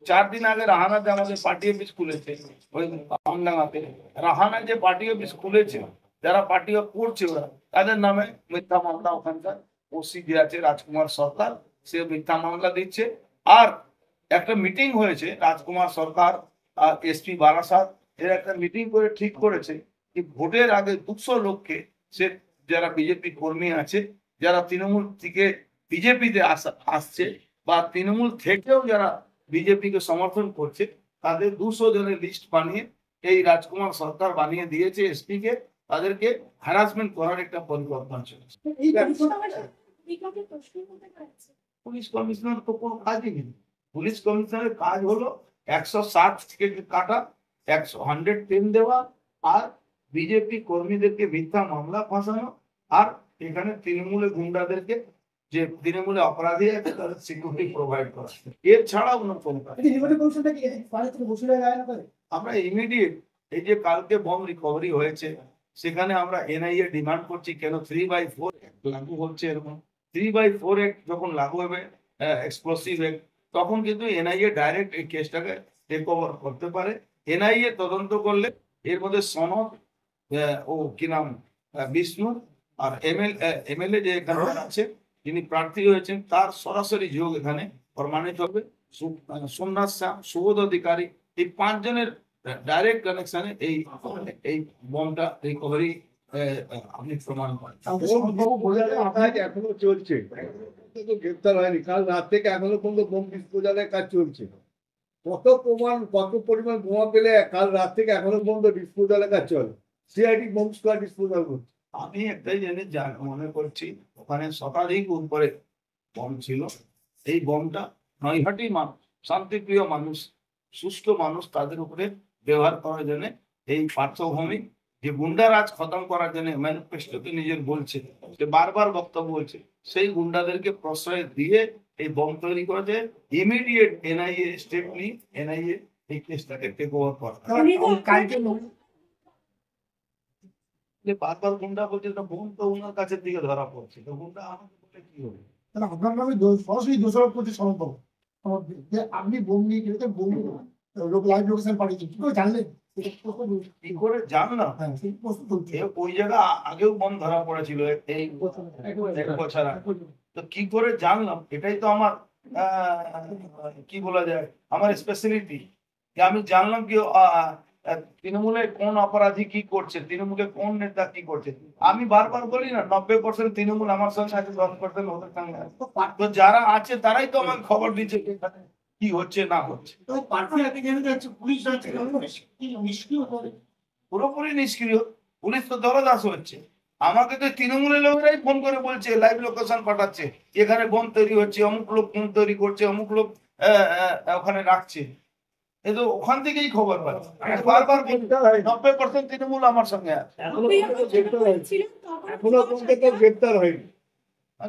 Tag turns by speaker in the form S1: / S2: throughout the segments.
S1: 4 দিন আগে রাহানাতে আমাদের পার্টি অফিস খুলেছে, ওই আমডাঙ্গাতে রাহানা যে পার্টি অফিস খুলেছে, যারা পার্টি অফ করছে ওরা তাদের নামে মিথ্যা মামলা, ওখানকার ওসি যে আছে রাজকুমার সরকার, সে মিথ্যা মামলা দিচ্ছে। আর একটা মিটিং হয়েছে, রাজকুমার সরকার আর এসপি বারাসাত এর একটা মিটিং করে ঠিক করেছে যে ভোটের আগে 200 লোককে, সে যারা বিজেপি কর্মী আছে, যারা তৃণমূল থেকে বিজেপিতে আসছে বা তৃণমূল থেকেও যারা বিজেপিকে সমর্থন করছে, তাদের 200 জনের লিস্ট বানিয়ে এই রাজকুমার সরকার বানিয়ে দিয়েছে এসপি কে, তাদেরকে হ্যারাসমেন্ট করার একটা পরিকল্পনা চলছে। পুলিশ কমিশনার তো কোনো কাজই নেই। পুলিশ কমিশনারের কাজ হলো 160 টিকিট কাটা, 110 দেওয়া, আর বিজেপি কর্মীদেরকে মিথ্যা মামলা ফাঁসানো, আর এখানে তৃণমূলের গুন্ডাদেরকে, যে তৃণমূলে অপরাধী আছে তাদের সিকিউরিটি প্রোভাইড করা। এর ছাড়া অন্য কোনো কাজ। আমরা ইমিডিয়েট এই যে কালকে বম রিকভারি হয়েছে, সেখানে আমরা এনআইএ ডিমান্ড করছি কেন 3/4 লাগু হচ্ছে। এরকম 3/4 যখন লাগু হবে এক্সপ্লোসিভ অ্যাক্ট, তখন কিন্তু এনআইএ ডাইরেক্ট এই কেসটাকে টেক ওভার করতে পারে। এনআইএ তদন্ত করলে এর মধ্যে সনদ, ও কি নাম, বিষ্ণু, আর এমএলএ যে এখানে আছে যিনি প্রার্থী হয়েছেন, তার সরাসরি যোগ এখানে প্রমাণিত হবে। সোমনাথ শ্যাম, সুবোধ অধিকারী, এই 5 জনের ডাইরেক্ট কানেকশনে এই বমটা রিকভারি আপনি প্রমাণ পান।
S2: এখনো চলছে, গ্রেপ্তার হয়নি। কাল রাত থেকে এখনো পর্যন্ত বোম ডিসপোজালের কাজ চলছে। কত পরিমাণ বোমা পেলে কাল রাত থেকে এখনো পর্যন্ত ডিসপোজালের কাজ চলে। সিআইডি বোম স্কোয়াড ডিসপোজাল করছে।
S1: আমি একটাই জিনিস মনে করছি, ওখানে শতাধিক উপরে বম ছিল। এই বমটা নৈহাটি মানুষ, শান্তিপ্রিয় মানুষ, সুস্থ মানুষ, তাদের উপরে ব্যবহার করার জন্য এই পার্থভূমি যে গুন্ডারাজ খতম করার জন্য ম্যানিফেস্টোতে নিজের বলছে, যে বারবার বক্তব্য বলছে, সেই গুন্ডাদেরকে প্রশ্রয় দিয়ে এই বম তৈরি করেছে। ইমিডিয়েট এনআইএ স্টেপ নিয়ে এনআইএ এই কেসটাকে টেক ওভার করা। বারবার গুন্ডা বলছে বোম তো ওনার কাছের দিকে ধরা পড়ছে, তো গুন্ডা আমাকে বলে কি হবে?
S2: আপনার নামে সরাসরি দোষারোপ করতে সম্ভব। আপনি বোম নিয়ে গেলে বোম লাইভ লোকেশন পাঠিয়েছেন, কি করে জানলেন?
S1: কি করে জানলাম? ওই জায়গা আগেও বম ধরা পড়েছিল এই 1 বছর আগে। তো কি করে জানলাম? এটাই তো আমার কি বলা যায়, আমার স্পেশালিটি। আমি জানলাম কি তৃণমূলে কোন অপরাধী কি করছে, তৃণমূলে কোন নেতা কি করছে। আমি বারবার বলি না, 90% তৃণমূল আমার সঙ্গে আছে, 10% ওদের সঙ্গে আছে। তো যারা আছে তারাই তো আমাকে খবর দিচ্ছে কি হচ্ছে না হচ্ছে। পুরোপুরি নিষ্ক্রিয়। পুলিশ তো দরদাস হচ্ছে। আমাকে তো তৃণমূলের লোকেরাই ফোন করে বলছে, লাইভ লোকেশন পাঠাচ্ছে, এখানে বোম তৈরি হচ্ছে, অমুক লোক বোম তৈরি করছে, অমুক লোক ওখানে রাখছে। কিন্তু ওখান থেকেই খবর পাই বারবার। 90% তৃণমূল আমার সঙ্গে আছে।
S2: গ্রেপ্তার হয়নি,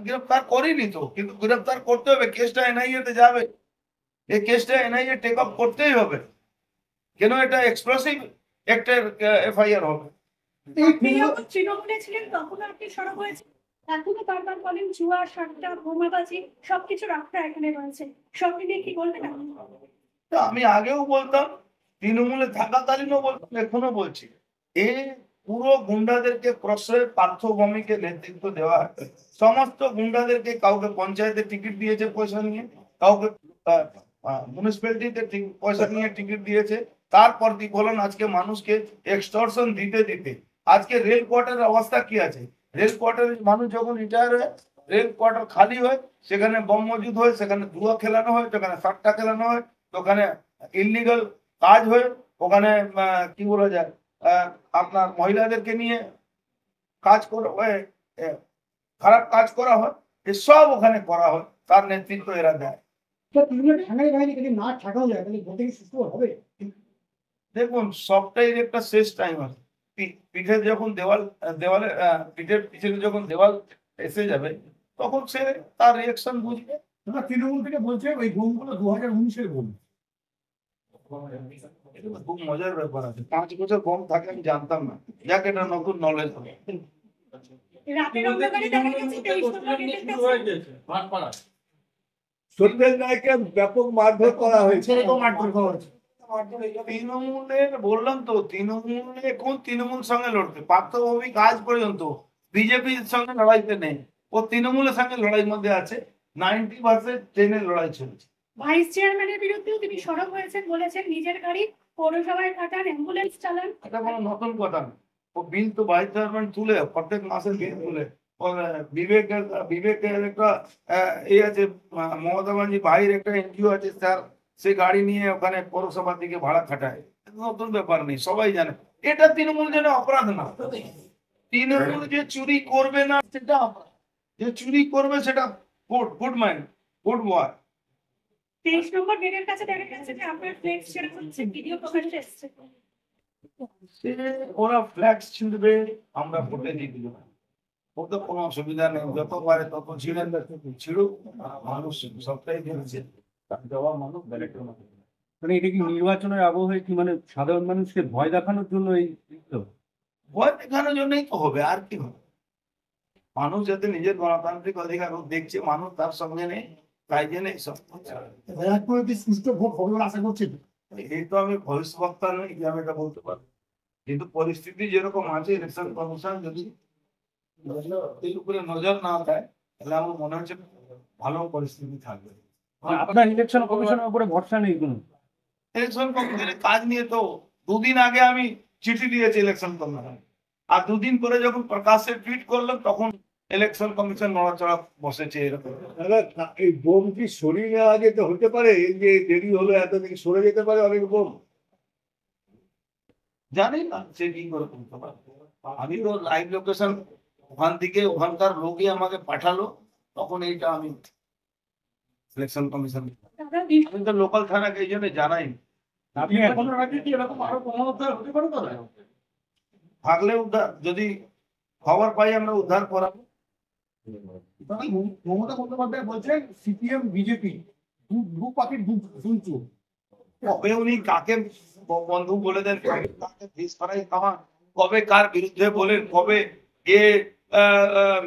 S1: গ্রেপ্তার করিনি তো, কিন্তু গ্রেপ্তার করতে হবে। কেসটা এনআইএ তে যাবে, এই কেসটা এনআইএ টেক আপ করতেই হবে। কেন এটা এক্সপ্লোসিভ একটা এফআইআর হবে।
S3: তৃণমূলে ছিলেন তখন আপনি সরব হয়েছে, এখনো বারবার বলেন জুয়া, সাট্টা, বোমাবাজি সবকিছু রাখা এখানে রয়েছে, সব মিলিয়ে কি বলবেন?
S1: আমি আগেও বলতাম, তৃণমূলে থাকাকালীনও বলতাম, এখনো বলছি, এই পুরো গুন্ডাদেরকে প্রশ্রয় পার্থভূমিকে নেতৃত্ব দেওয়া। সমস্ত গুন্ডাদেরকে কাউকে পঞ্চায়েতে টিকিট দিয়েছে পয়সা নিয়ে, কাউকে মিউনিসিপ্যালিটিতে পয়সা নিয়ে টিকিট দিয়েছে। তারপর বলেন আজকে মানুষকে এক্সটর্শন দিতে দিতে আজকে রেল কোয়ার্টারের অবস্থা কি আছে। রেল কোয়ার্টারের মানুষ যখন রিটায়ার হয়, রেল কোয়ার্টার খালি হয়, সেখানে বম মজুদ হয়, সেখানে জুয়া খেলানো হয়, সেখানে সাট্টা খেলানো হয়, ওখানে ইললিগাল কাজ হয়, ওখানে কি বলা যায় আপনার মহিলাদেরকে নিয়ে কাজ করা হয়, খারাপ কাজ করা হয়, এসব ওখানে করা হয়। তার নেতৃত্ব এরা দেয়। দেখুন, সবটাই একটা শেষ টাইম আছে। পিঠে যখন দেওয়ালে পিঠের পিছনে যখন দেওয়াল এসে যাবে, তখন সে তার রিয়াকশন বুঝবে।
S2: তৃণমূল থেকে বলছে ওই বোমগুলো 2019-এর বোম।
S1: খুব মজার ব্যাপার আছে, 5 বছর বম থাকে আমি জানতাম না, যাক এটা নতুন নলেজ হবে।
S2: সত্যেন রায়কে ব্যাপক মারধর করা হয়েছে।
S1: তৃণমূলের বললাম তো, তৃণমূল সঙ্গে লড়তে পার্থভূমি কাজ পর্যন্ত বিজেপির সঙ্গে লড়াইতে নেই, ও তৃণমূলের সঙ্গে লড়াইয়ের মধ্যে আছে। 90% লড়াই চলছে।
S3: ভাইস চেয়ারম্যানের বিরুদ্ধেও তিনি সরব হয়েছেন, বলেছেন নিজের গাড়ি পৌরসভায় খাটান, অ্যাম্বুলেন্স চালান।
S1: এটা কোনো নতুন কথা না। ও বিল তো ভাইস চেয়ারম্যান তুলে প্রত্যেক মাসের বিল তুলে বিবেকের একটা এই আছে, মমতা ব্যানার্জি ভাইয়ের একটা এনজিও আছে, স্যার সে গাড়ি নিয়ে ওখানে পৌরসভার দিকে ভাড়া খাটায়। এটা নতুন ব্যাপার নেই, সবাই জানে। এটা তৃণমূল যেন অপরাধ না। তৃণমূল যে চুরি করবে না সেটা অপরাধ, যে চুরি করবে সেটা গুড ম্যান, গুড বয়।
S3: 23 নম্বর গেটের কাছে দেখা গেছে যে আপনার ফ্লেক্স ছেড়ে হচ্ছে, ভিডিও প্রকাশ্যে এসেছে।
S1: সে ওরা ফ্ল্যাক্স ছিঁড়বে, আমরা ভোটে দিয়ে দিল, ওতে কোনো অসুবিধা নেই। যত পারে তত ছিঁড়েন, ছিড়ুক। মানুষ সবটাই দিয়েছে, দেওয়া মানুষ ব্যালেট।
S4: মানে এটা কি নির্বাচনের আবহে কি মানে সাধারণ মানুষকে ভয় দেখানোর জন্য এই তো?
S1: ভয় দেখানোর জন্যই তো হবে, আর কি হবে। মানুষ যাতে নিজের গণতান্ত্রিক অধিকার দেখছে, মানুষ তার সঙ্গে নেই, তাই জন্য এইসব হচ্ছে।
S5: সুষ্ঠু ভোট হবে বলে আশা করছি।
S1: এই তো আমি ভবিষ্যৎবক্তা নই যে আমি এটা বলতে পারবো, কিন্তু পরিস্থিতি যেরকম আছে, ইলেকশন কমিশন যদি এর উপরে নজর না দেয়, তাহলে আমার মনে হচ্ছে ভালো পরিস্থিতি থাকবে।
S4: আপনার ইলেকশন কমিশনের উপরে ভরসা নেই কোনো?
S1: ইলেকশন কমিশনের কাজ নিয়ে তো 2 দিন আগে আমি চিঠি দিয়েছি ইলেকশন কমিশন, আর 2 দিন পরে যখন প্রকাশ্যে টুইট করলাম তখন ইলেকশন কমিশন নড়াচড়া বসেছে এরকম।
S2: দাদা, এই বোম কি সরিয়ে নেওয়া যেতে হতে পারে? এই যে দেরি হলো এতদিন, সরে যেতে পারে অনেক বোম।
S1: জানি না সে কি করে করতে পারে। আমি তো লাইভ লোকেশন ওখান থেকে, ওখানকার লোকই আমাকে পাঠালো, তখন এইটা আমি ইলেকশন কমিশন,
S3: দাদা
S1: আমি তো লোকাল থানাকে এই জন্য জানাই।
S4: আপনি এখন
S1: থাকলে উদ্ধার, যদি খবর পাই আমরা উদ্ধার করাবো।
S5: মমতা বন্দ্যোপাধ্যায় বলছেন সিপিএম বিজেপি দু পাখির দুলচু।
S1: কবে উনি কাকে বন্ধু বলে দেন, কাকে বিষ ফ্রাই খাওয়ান, কবে কার বিরুদ্ধে বলেন, কবে গিয়ে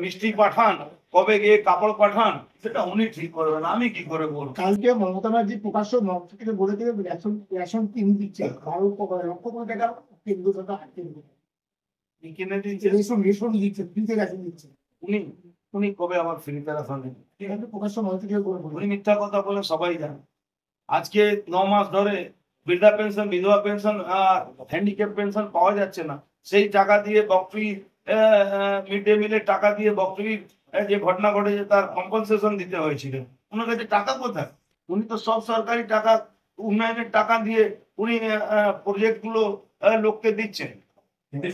S1: মিষ্টি পাঠান, কবে গিয়ে কাপড় পাঠান, সেটা উনি ঠিক করবেন, আমি কি করে বলবো।
S5: কালকে মমতা ব্যানার্জি প্রকাশ্য মঞ্চ থেকে বলে দিলেন রেশন কিন দিচ্ছে 12 লক্ষ কোটি টাকা কেন্দ্র সরকার কেন্দ্র
S1: কি কিনে দিয়েছে
S5: রেশন দিচ্ছে, ফ্রিতে রেশন দিচ্ছে।
S1: উনি, উনি কবে আমার ফ্রিতে রাখেন?
S5: কিন্তু প্রকাশ্য মঞ্চ থেকে বলে
S1: উনি মিথ্যা কথা বলে সবাই জানে। আজকে 9 মাস ধরে বৃদ্ধা পেনশন, বিধবা পেনশন, হ্যান্ডিক্যাপ পেনশন পাওয়া যাচ্ছে না। সেই টাকা দিয়ে বকরি, মিড ডে মিলের টাকা দিয়ে বকরির যে ঘটনা ঘটেছে তার কম্পেনসেশন দিতে হয়েছিল। ওনার কাছে টাকা কোথায়? উনি তো সব সরকারি টাকা, উন্নয়নের টাকা দিয়ে উনি প্রজেক্ট গুলো লোককে দিচ্ছেন।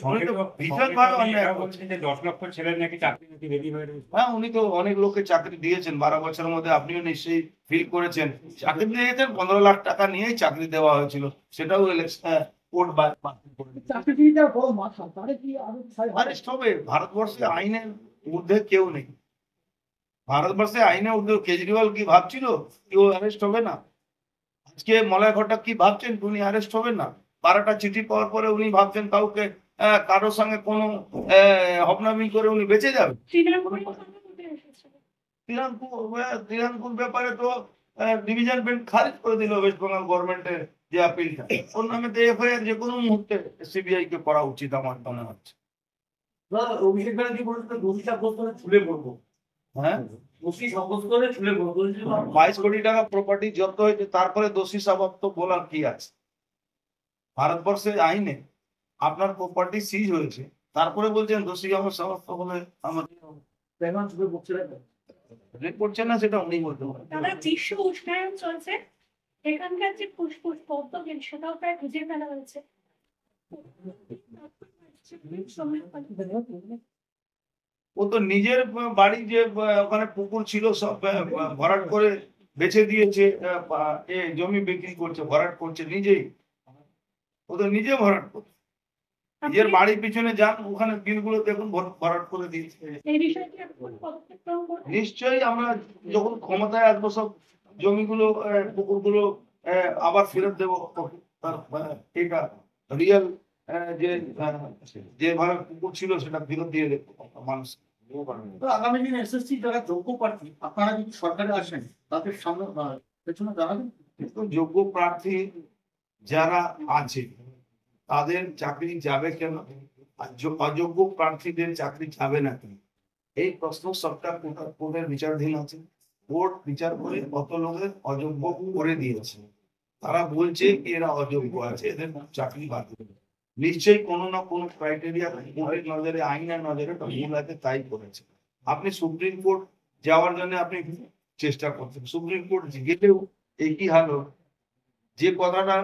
S1: উনি তো ভীষণভাবে অন্যায় করছেন।
S4: 10 লক্ষ ছেলের নাকি চাকরি রেডি হয়ে রয়েছে।
S1: হ্যাঁ, উনি তো অনেক লোককে চাকরি দিয়েছেন 12 বছরের মধ্যে, আপনিও নিশ্চয়ই ফিল করেছেন। চাকরি দিয়েছেন, 15 লাখ টাকা নিয়েই চাকরি দেওয়া হয়েছিল, সেটাও কোর্ট
S5: চাকরিটা বড় মাথা, তাহলে কি আরো
S1: অ্যারেস্ট হবে। ভারতবর্ষে আইনের ঊর্ধ্বে কেউ নেই। ভারতবর্ষে আইনের ঊর্ধ্বে কেজরিওয়াল কি ভাবছিল কেউ অ্যারেস্ট হবে না? আজকে মলয় ঘটক কি ভাবছেন উনি অ্যারেস্ট হবেন না? 12টা চিঠি পাওয়ার পরে উনি ভাবছেন কাউকে কারোর সঙ্গে কোনো হপনামি করে উনি বেঁচে যাবে?
S3: তৃণমূল করতে এসেছে।
S1: তিরানপুর ব্যাপারে তো ডিভিশন বেঞ্চ খারিজ করে দিল ওয়েস্ট বেঙ্গল গভর্নমেন্টের যে আপিলটা। ওর নামে তো এফআইআর যে কোনো মুহূর্তে সিবিআই কে করা উচিত আমার মনে হচ্ছে।
S6: অভিষেক ব্যানার্জি বলেছিল দোষী সাব্যস্ত হলে ছুলে পড়বো।
S1: হ্যাঁ,
S6: দোষী সাব্যস্ত হলে ছুলে পড়বো।
S1: 22 কোটি টাকা প্রপার্টি জব্দ হয়েছে, তারপরে দোষী সাব্যস্ত বলার কি আছে? ভারতবর্ষের আইনে আপনার প্রপার্টি সিজ হয়েছে, তারপরে বলছেন দোষী আমার সাব্যস্ত হলে আমার
S6: পেমান ছুলে পড়ছে না।
S1: রেট করছে না, সেটা উনি বলতে পারেন।
S3: দাদা বিশ্ব উষ্ণায়ন চলছে, এখানকার যে ফুসফুস পদ্মবিল সেটাও প্রায় বুঝে ফেলা হয়েছে।
S1: ও তো নিজের বাড়ি যে ওখানে পুকুর ছিল সব ভরাট করে বেচে দিয়েছে, জমি বিক্রি করছে, ভরাট করছে নিজেই। ও তো নিজে ভরাট করছে। নিজের বাড়ির পিছনে যান, ওখানে বিলগুলো দেখুন ভরাট করে দিয়েছে।
S3: এই বিষয়ে কি আপনি কোনো পদক্ষেপ গ্রহণ করবেন?
S1: নিশ্চয়ই আমরা যখন ক্ষমতায় আসবো সব জমিগুলো, পুকুরগুলো আবার ফেরত দেবো। তার এটা রিয়েল যে যেভাবে পুকুর ছিল সেটা ফেরত দিয়ে দেবো মানুষ।
S5: তো আগামী দিনে এসএসসি যারা যোগ্য প্রার্থী আপনারা যদি সরকারে আসেন তাদের সামনে পেছনে দাঁড়াবেন।
S1: কিন্তু যোগ্য প্রার্থী যারা আছে তাদের চাকরি যাবে কেন, আর অযোগ্য প্রার্থীদের চাকরি যাবে না কেন, এই প্রশ্ন সরকার কোর্টের বিচারাধীন আছে। কোর্ট বিচার করে কত লোকের অযোগ্য করে দিয়েছে, তারা বলছে কি এরা অযোগ্য আছে, এদের চাকরি বাতিল। নিশ্চয়ই কোনো না কোনো ক্রাইটেরিয়া কোর্টের নজরে, আইনের নজরে ভুল আছে, তাই করেছে। আপনি সুপ্রিম কোর্ট যাওয়ার জন্য আপনি চেষ্টা করছেন, সুপ্রিম কোর্ট গেলেও একই হাল হবে। যে কথাটা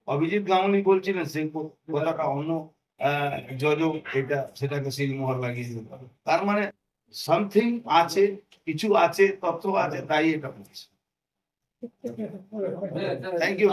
S1: অভিজিৎ গাঙ্গুলি বলছিলেন সেই কথাটা অন্য জজও এটা সেটাকে সিলমোহর লাগিয়ে দিতে পারে। তার মানে সামথিং আছে, কিছু আছে, তথ্য আছে, তাই এটা বলছে। Thank you.